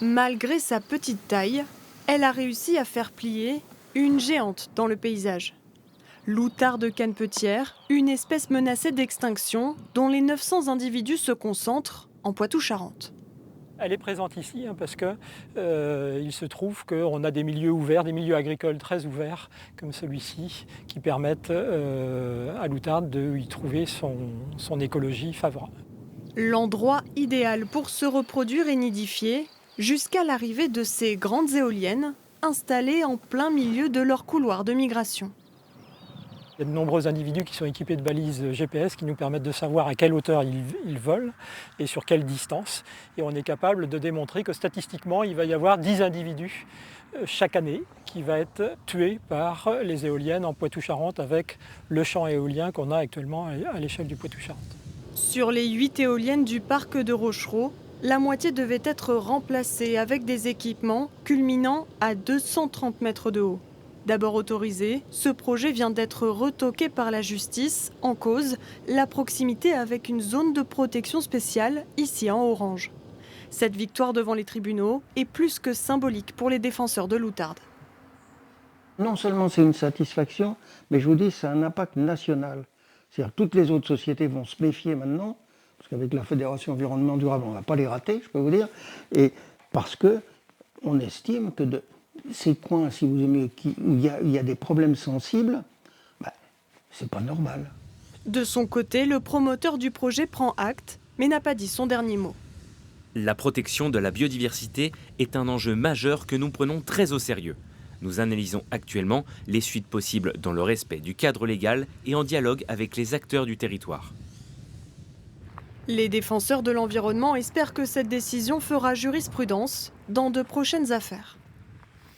Malgré sa petite taille, elle a réussi à faire plier une géante dans le paysage. L'outarde canepetière, une espèce menacée d'extinction dont les 900 individus se concentrent en Poitou-Charentes. Elle est présente ici parce que il se trouve qu'on a des milieux ouverts, des milieux agricoles très ouverts comme celui-ci, qui permettent à l'outarde de y trouver son écologie favorable. L'endroit idéal pour se reproduire et nidifier, jusqu'à l'arrivée de ces grandes éoliennes installées en plein milieu de leur couloir de migration. Il y a de nombreux individus qui sont équipés de balises GPS qui nous permettent de savoir à quelle hauteur ils volent et sur quelle distance. Et on est capable de démontrer que statistiquement, il va y avoir 10 individus chaque année qui va être tué par les éoliennes en Poitou-Charentes avec le champ éolien qu'on a actuellement à l'échelle du Poitou-Charentes. Sur les 8 éoliennes du parc de Rochereau, la moitié devait être remplacée avec des équipements culminant à 230 mètres de haut. D'abord autorisé, ce projet vient d'être retoqué par la justice, en cause la proximité avec une zone de protection spéciale, ici en orange. Cette victoire devant les tribunaux est plus que symbolique pour les défenseurs de l'outarde. Non seulement c'est une satisfaction, mais je vous dis, c'est un impact national. C'est-à-dire que toutes les autres sociétés vont se méfier maintenant, parce qu'avec la Fédération Environnement Durable, on ne va pas les rater, je peux vous dire, et parce qu'on estime que ces coins, si vous aimez, où il y a des problèmes sensibles, c'est pas normal. De son côté, le promoteur du projet prend acte, mais n'a pas dit son dernier mot. La protection de la biodiversité est un enjeu majeur que nous prenons très au sérieux. Nous analysons actuellement les suites possibles dans le respect du cadre légal et en dialogue avec les acteurs du territoire. Les défenseurs de l'environnement espèrent que cette décision fera jurisprudence dans de prochaines affaires.